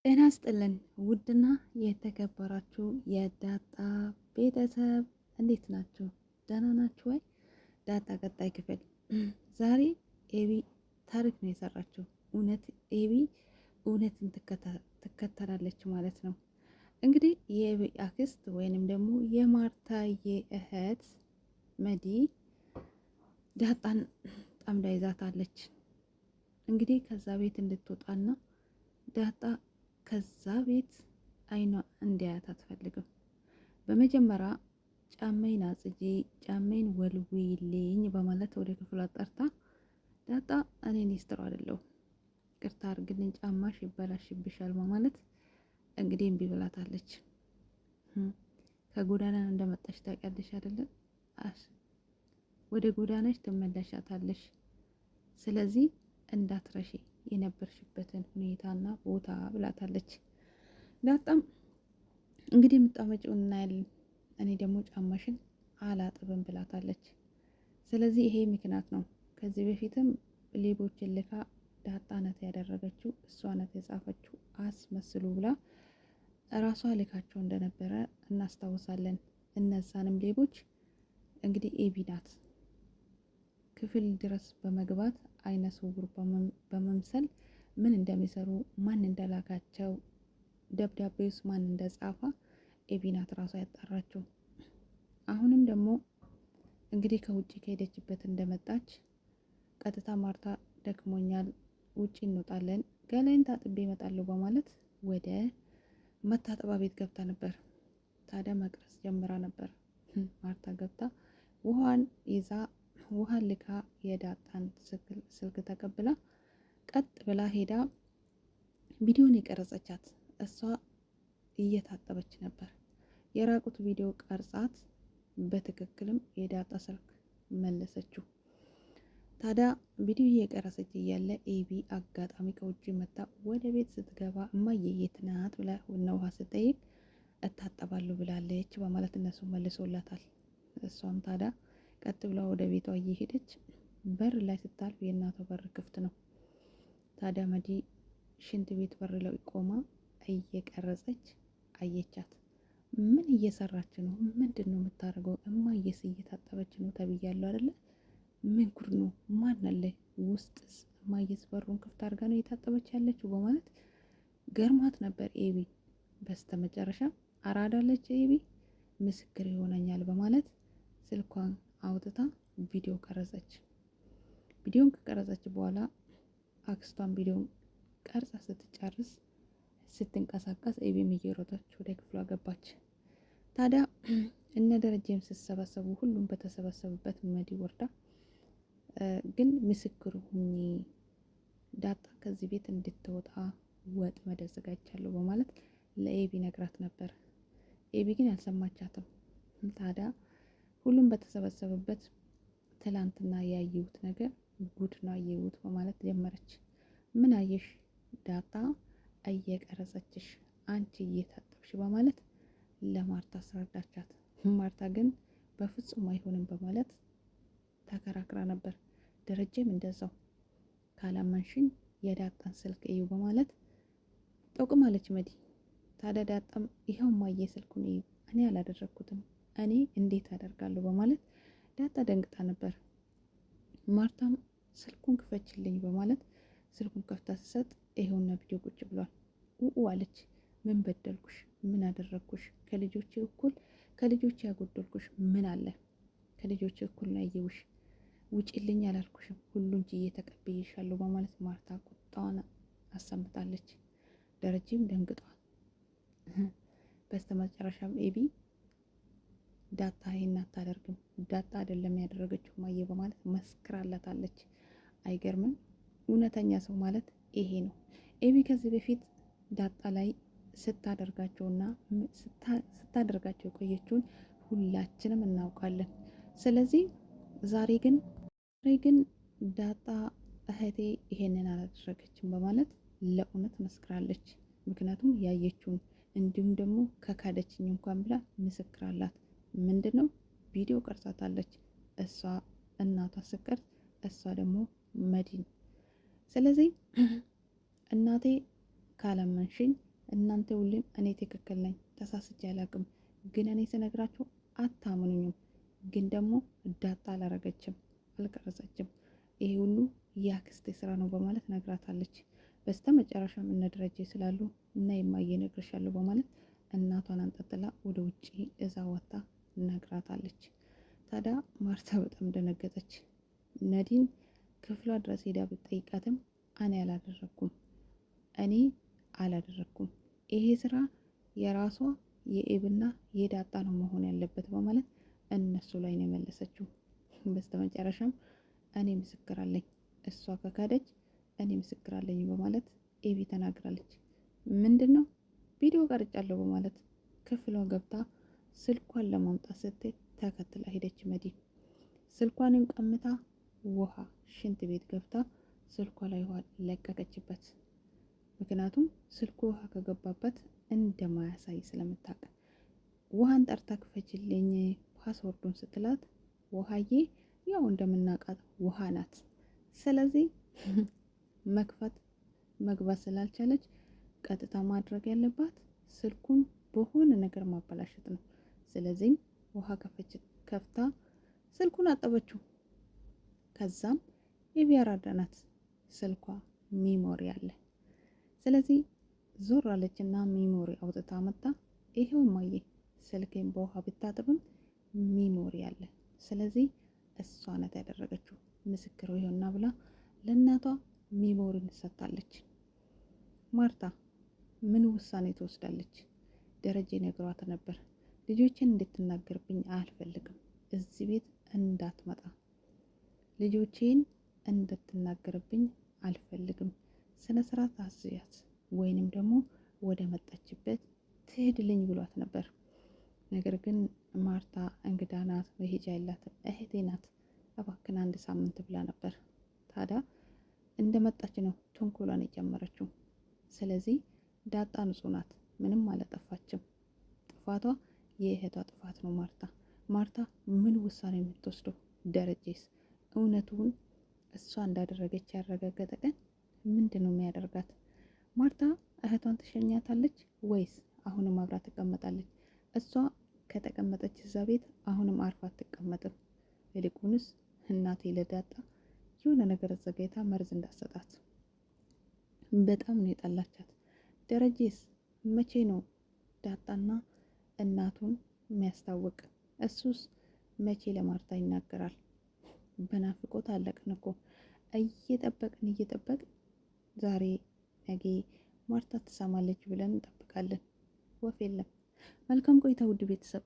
ጤና ይስጥልን ውድና የተከበራችሁ የዳጣ ቤተሰብ እንዴት ናችሁ? ደህና ናችሁ ወይ? ዳጣ ቀጣይ ክፍል። ዛሬ ኤቢ ታሪክ ነው የሰራችው። ኤቢ እውነትን ትከተላለች ማለት ነው። እንግዲህ የኤቢ አክስት ወይንም ደግሞ የማርታ የእህት መዲ ዳጣን ጠምዳ ይዛታለች። እንግዲህ ከዛ ቤት እንድትወጣና ዳጣ ከዛ ቤት አይኗ እንዲያያት አትፈልግም። በመጀመሪያ ጫማዬን አጽጂ፣ ጫማዬን ወልዊልኝ በማለት ወደ ክፍሏ ጠርታ ዳጣ እኔ ኒስትሮ አይደለሁም ቅርታ አርግልኝ፣ ጫማሽ ይበላሽብሻል በማለት እንግዲህ እምቢ ብላታለች። ከጎዳና እንደመጣሽ ታውቂያለሽ አይደለም? ወደ ጎዳናሽ ትመለሻታለሽ። ስለዚህ እንዳትረሺ የነበርሽበትን ሁኔታና ቦታ ብላታለች። ዳጣም እንግዲህ የምታመጪውን እናያለን፣ እኔ ደግሞ ጫማሽን አላጥብም ብላታለች። ስለዚህ ይሄ ምክንያት ነው። ከዚህ በፊትም ሌቦችን ልካ ዳጣ ናት ያደረገችው፣ እሷ ናት የጻፈችው አስመስሉ ብላ እራሷ ልካቸው እንደነበረ እናስታውሳለን። እነዛንም ሌቦች እንግዲህ ኤቢ ናት ክፍል ድረስ በመግባት አይነ ስውር በመምሰል ምን እንደሚሰሩ ማን እንደላካቸው ደብዳቤውስ ማን እንደጻፈ ኤቢ ናት ራሷ ያጣራችው። አሁንም ደግሞ እንግዲህ ከውጭ ከሄደችበት እንደመጣች ቀጥታ ማርታ ደክሞኛል፣ ውጭ እንወጣለን፣ ገላይን ታጥቤ እመጣለሁ በማለት ወደ መታጠባ ቤት ገብታ ነበር። ታዲያ መቅረጽ ጀምራ ነበር። ማርታ ገብታ ውሃን ይዛ ውሃን ልካ የዳጣን ስልክ ተቀብላ ቀጥ ብላ ሄዳ ቪዲዮን የቀረጸቻት እሷ እየታጠበች ነበር። የራቁት ቪዲዮ ቀርጻት በትክክልም የዳጣ ስልክ መለሰችው። ታዲያ ቪዲዮ እየቀረጸች እያለ ኤቢ አጋጣሚ ከውጭ መጣ። ወደ ቤት ስትገባ እማዬ የት ናት ብላ ውሃ ስጠይቅ እታጠባለሁ ብላለች በማለት እነሱ መልሶላታል። እሷም ታዲያ ቀጥ ብላ ወደ ቤቷ እየሄደች በር ላይ ስታልፍ የእናቷ በር ክፍት ነው። ታዲያ መዲ ሽንት ቤት በር ላይ ቆማ እየቀረጸች አየቻት። ምን እየሰራች ነው? ምንድን ነው የምታደርገው? እማዬስ እየታጠበች ነው ተብያለሁ አይደለ? ምን ጉድ ነው? ማን አለ ውስጥስ? እማዬስ በሩን ክፍት አድርጋ ነው እየታጠበች ያለችው በማለት ገርማት ነበር ኤቢ። በስተመጨረሻ አራዳለች ኤቢ፣ ምስክር ይሆነኛል በማለት ስልኳን አውጥታ ቪዲዮ ቀረጸች። ቪዲዮን ከቀረጸች በኋላ አክስቷን ቪዲዮን ቀርጻ ስትጨርስ ስትንቀሳቀስ ኤቢም እየሮጠች ወደ ክፍሏ ገባች። ታዲያ እነ ደረጀም ሲሰበሰቡ ሁሉም በተሰበሰቡበት መዲ ወርዳ ግን ምስክር ሁኚ፣ ዳጣ ከዚህ ቤት እንድትወጣ ወጥመድ አዘጋጅቻለሁ በማለት ለኤቢ ነግራት ነበር። ኤቢ ግን ያልሰማቻትም። ታዲያ ሁሉም በተሰበሰበበት ትላንትና ያየሁት ነገር ጉድ ነው ያየሁት በማለት ጀመረች። ምን አየሽ? ዳጣ እየቀረጸችሽ አንቺ እየታጠብሽ በማለት ለማርታ አስረዳቻት። ማርታ ግን በፍጹም አይሆንም በማለት ተከራክራ ነበር። ደረጀም እንደዛው ካላመንሽኝ የዳጣን ስልክ እዩ በማለት ጠቁማለች መዲ። ታዲያ ዳጣም ይኸው ማየ ስልኩን እዩ፣ እኔ አላደረግኩትም፣ እኔ እንዴት አደርጋለሁ በማለት ዳጣ ደንግጣ ነበር። ማርታም ስልኩን ክፈችልኝ በማለት ስልኩን ከፍታ ስትሰጥ ይኸውና ቪዲዮ ቁጭ ብሏል። አለች። ምን በደልኩሽ? ምን አደረግኩሽ? ከልጆቼ ያጎደልኩሽ ምን አለ? ከልጆቼ እኩል ነው ያየሁሽ። ውጪልኝ አላልኩሽም? ሁሉም ችዬ ተቀብዬሻለሁ በማለት ማርታ ቁጣዋን አሰምታለች። ደረጀም ደንግጧል። በስተመጨረሻም ኤቢ ዳጣ ይሄን አታደርግም፣ ዳጣ አይደለም ያደረገችው ማየ በማለት መስክራላታለች። አይገርምም? እውነተኛ ሰው ማለት ይሄ ነው። ኤቢ ከዚህ በፊት ዳጣ ላይ ስታደርጋቸው የቆየችውን ሁላችንም እናውቃለን። ስለዚህ ዛሬ ግን ዳጣ እህቴ ይሄንን አላደረገችም በማለት ለእውነት መስክራለች። ምክንያቱም ያየችውን እንዲሁም ደግሞ ከካደችኝ እንኳን ብላ ምስክር አላት። ምንድን ነው ቪዲዮ ቀርጻታለች። እሷ እናቷ ስቀርጽ፣ እሷ ደግሞ መዲን። ስለዚህ እናቴ ካላመንሽኝ እናንተ ሁሌም እኔ ትክክል ነኝ ተሳስቼ አላቅም፣ ግን እኔ ስነግራችሁ አታምኑኝም። ግን ደግሞ ዳጣ አላረገችም፣ አልቀረጸችም። ይሄ ሁሉ የአክስቴ ስራ ነው በማለት ነግራታለች። በስተ መጨረሻም እነ ደረጀ ስላሉ እና የማየ ነግርሻለሁ በማለት እናቷን አንጠጥላ ወደ ውጭ እዛ ወጣ ነግራታለች። ታዲያ ማርታ በጣም ደነገጠች። ነዲን ክፍሏ ድረስ ሄዳ ብትጠይቃትም እኔ አላደረኩም፣ ይሄ ስራ የራሷ የኤብና የዳጣ ነው መሆን ያለበት በማለት እነሱ ላይ ነው የመለሰችው። በስተመጨረሻም እኔ ምስክር አለኝ፣ እሷ ከካደች እኔ ምስክር አለኝ በማለት ኤቢ ተናግራለች። ምንድን ነው ቪዲዮ ቀርጫለሁ በማለት ክፍሏ ገብታ ስልኳን ለማምጣት ስትል ተከትላ ሄደች። መዲ ስልኳንም ቀምታ ውሃ ሽንት ቤት ገብታ ስልኳ ላይ ውሃ ለቀቀችበት። ምክንያቱም ስልኩ ውሃ ከገባበት እንደማያሳይ ስለምታውቅ ውሃን ጠርታ ክፈችልኝ ፓስወርዱን ስትላት ውሃዬ ያው እንደምናውቃት ውሃ ናት። ስለዚህ መግባት ስላልቻለች ቀጥታ ማድረግ ያለባት ስልኩን በሆነ ነገር ማበላሸት ነው። ስለዚህም ውሃ ከፍታ ስልኩን አጠበችው። ከዛም የቢያራዳ ናት ስልኳ ሚሞሪ አለ። ስለዚህ ዞር አለችና ሚሞሪ አውጥታ መጣ። ይሄው ማየ ስልኬን በውሃ ብታጥብም ሚሞሪ አለ። ስለዚህ እሷ ናት ያደረገችው ምስክሩ ይሆንና ብላ ለእናቷ ሚሞሪን ሰጥታለች። ማርታ ምን ውሳኔ ትወስዳለች? ደረጀ ነግሯት ነበር። ልጆችን እንድትናገርብኝ አልፈልግም፣ እዚህ ቤት እንዳትመጣ፣ ልጆቼን እንድትናገርብኝ አልፈልግም፣ ስነ ስርዓት አስያት ወይንም ደግሞ ወደ መጣችበት ትሄድልኝ ብሏት ነበር። ነገር ግን ማርታ እንግዳ ናት፣ መሄጃ የላትም፣ እህቴ ናት፣ እባክን አንድ ሳምንት ብላ ነበር። ታዲያ እንደመጣች ነው ተንኮሏን የጨመረችው። ስለዚህ ዳጣ ንጹህ ናት፣ ምንም አላጠፋችም። ጥፋቷ የእህቷ ጥፋት ነው። ማርታ ምን ውሳኔ የምትወስደው? ደረጀስ እውነቱን እሷ እንዳደረገች ያረጋገጠ ቀን ምንድን ነው የሚያደርጋት? ማርታ እህቷን ትሸኛታለች ወይስ አሁንም አብራ ትቀመጣለች? እሷ ከተቀመጠች እዛ ቤት አሁንም አርፋ አትቀመጥም። ይልቁንስ እናቴ ለዳጣ የሆነ ነገር አዘጋጅታ መርዝ እንዳሰጣት። በጣም ነው የጠላቻት። ደረጀስ መቼ ነው ዳጣና እናቱን የሚያስታውቅ? እሱስ መቼ ለማርታ ይናገራል? በናፍቆት አለቅን እኮ እየጠበቅን ዛሬ ነገ ማርታ ትሰማለች ብለን እንጠብቃለን። ወፍ የለም። መልካም ቆይታ ውድ ቤተሰብ።